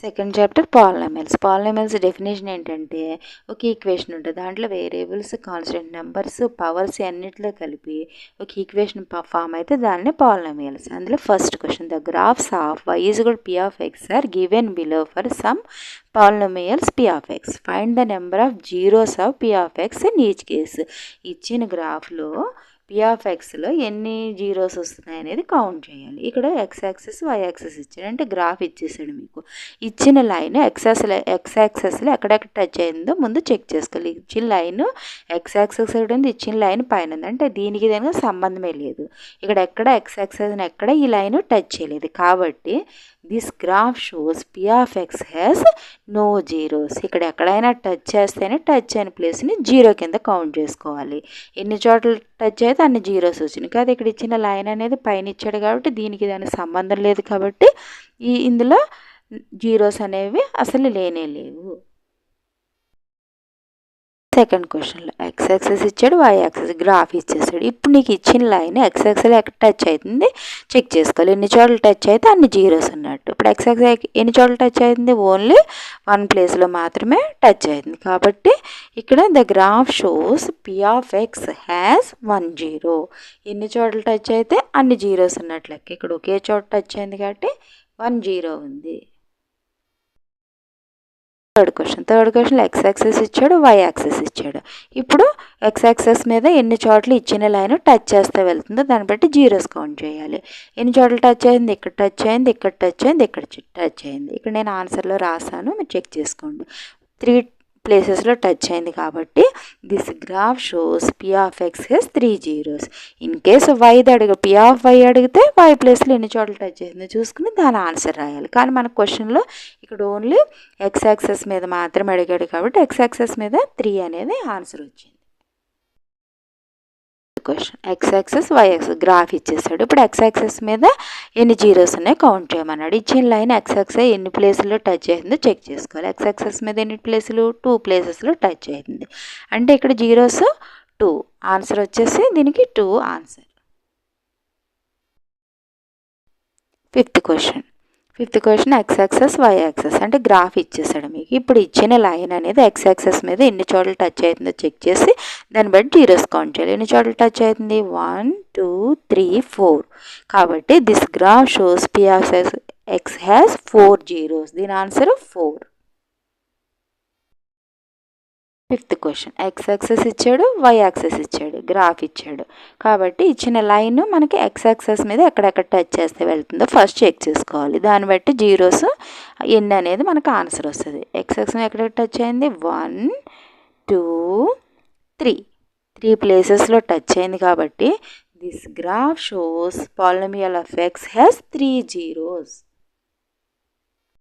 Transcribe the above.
Second chapter polynomials definition ఏంటంటే ఒక equation ఉంటుంది, దాంట్లో వేరియబుల్స్, కాన్స్టెంట్ నెంబర్స్, పవర్స్ అన్నిట్లో కలిపి ఒక ఈక్వేషన్ ఫామ్ అయితే దాన్ని పాలినామియల్స్. అందులో first question, the graphs of y is equal p of x are given below for some polynomials p of x. Find the number of zeros of p of x in each case. ఇచ్చిన గ్రాఫ్లో p of xలో ఎన్ని zeros వస్తున్నాయి అనేది count చేయాలి. ఇక్కడ x access y axis ఇచ్చాడు, అంటే graph ఇచ్చేసాడు మీకు. ఇచ్చిన లైన్ x యాక్సెస్లో ఎక్కడెక్కడ టచ్ అయిందో ముందు చెక్ చేసుకోవాలి. ఇచ్చిన లైన్ x యాక్సెస్ ఉంది, ఇచ్చిన లైన్ పైన ఉంది, అంటే దీనికి దానికి సంబంధమే లేదు. ఇక్కడ ఎక్కడ x యాక్సెస్ని ఎక్కడ ఈ లైన్ టచ్ చేయలేదు, కాబట్టి this graph shows p of x has no zeros. ఇక్కడ ఎక్కడైనా టచ్ చేస్తేనే టచ్ అయిన ప్లేస్ని జీరో కింద కౌంట్ చేసుకోవాలి. ఎన్ని చోట్ల టచ్ అయితే అన్ని జీరోస్ వచ్చినాయి. కాదు ఇక్కడ ఇచ్చిన లైన్ అనేది పైన ఇచ్చాడు కాబట్టి దీనికి దానికి సంబంధం లేదు, కాబట్టి ఇందులో జీరోస్ అనేవి అసలు లేనే లేవు. సెకండ్ క్వశ్చన్లో x యాక్సెస్ ఇచ్చాడు, y యాక్సెస్ గ్రాఫ్ ఇచ్చేసాడు. ఇప్పుడు నీకు ఇచ్చిన లైన్ x యాక్సెస్ ఎక్కడ టచ్ అవుతుంది చెక్ చేసుకోవాలి. ఎన్ని చోట్ల టచ్ అయితే అన్ని జీరోస్ ఉన్నట్టు. ఇప్పుడు x యాక్సెస్ ఎన్ని చోట్ల టచ్ అవుతుంది, ఓన్లీ వన్ ప్లేస్లో మాత్రమే టచ్ అవుతుంది. కాబట్టి ఇక్కడ the graph shows p of x has 1 zero. ఎన్ని చోట్ల టచ్ అయితే అన్ని జీరోస్ ఉన్నట్లు. ఇక్కడ ఒకే చోట టచ్ అయింది కాబట్టి 1 జీరో ఉంది. థర్డ్ క్వశ్చన్లో x యాక్సెస్ ఇచ్చాడు, y యాక్సెస్ ఇచ్చాడు. ఇప్పుడు x యాక్సెస్ మీద ఎన్ని చోట్ల ఇచ్చిన లైన్ టచ్ చేస్తే వెళ్తుందో దాన్ని బట్టి జీరోస్ కౌంట్ చేయాలి. ఎన్ని చోట్ల టచ్ అయింది, ఇక్కడ టచ్ అయింది, ఇక్కడ టచ్ అయింది, ఇక్కడ టచ్ అయింది. ఇక్కడ నేను ఆన్సర్లో రాసాను, మీరు చెక్ చేసుకోండి. 3 ప్లేసెస్లో టచ్ అయింది కాబట్టి this graph shows p of x has 3 zeros. In case p of y అడిగితే y ప్లేస్లో ఎన్ని చోట్ల టచ్ అయిందో చూసుకుని దాని ఆన్సర్ రాయాలి. కానీ మన క్వశ్చన్లో ఇక్కడ ఓన్లీ x యాక్సెస్ మీద మాత్రమే అడిగాడు కాబట్టి x యాక్సెస్ మీద 3 అనేది ఆన్సర్ వచ్చింది. Question x access y access graph ఇచ్చేసాడు. ఇప్పుడు x యాక్సెస్ మీద ఎన్ని జీరోస్ ఉన్నాయో కౌంట్ చేయమన్నాడు. ఇచ్చిన లైన్ x యాక్సెస్ ఎన్ని ప్లేసుల్లో టచ్ అయిందో చెక్ చేసుకోవాలి. x యాక్సెస్ మీద ఎన్ని ప్లేసులు 2 ప్లేసెస్లో టచ్ అయింది, అంటే ఇక్కడ జీరోస్ 2. ఆన్సర్ వచ్చేసి దీనికి 2 answer. Fifth question x access y access అంటే గ్రాఫ్ ఇచ్చేసాడు మీకు. ఇప్పుడు ఇచ్చిన లైన్ అనేది x యాక్సెస్ మీద ఎన్ని చోట్ల టచ్ అవుతుందో చెక్ చేసి దాన్ని బట్టి జీరోస్ కౌంట్ చేయాలి. ఎన్ని చోట్ల టచ్ అవుతుంది, 1 2 3 4. కాబట్టి this graph shows p of x has 4 zeros. దీని answer 4. Fifth question x axis ఇచ్చాడు, y యాక్సెస్ ఇచ్చాడు, గ్రాఫ్ ఇచ్చాడు. కాబట్టి ఇచ్చిన లైన్ మనకి x యాక్సెస్ మీద ఎక్కడెక్కడ టచ్ చేస్తే వెళ్తుందో ఫస్ట్ చెక్ చేసుకోవాలి. దాన్ని బట్టి జీరోస్ ఎన్ని అనేది మనకు ఆన్సర్ వస్తుంది. x యాక్సెస్ మీద ఎక్కడెక్కడ టచ్ అయింది, 1 2 3 ప్లేసెస్లో టచ్ అయింది కాబట్టి this graph shows polynomial of x has 3 zeros.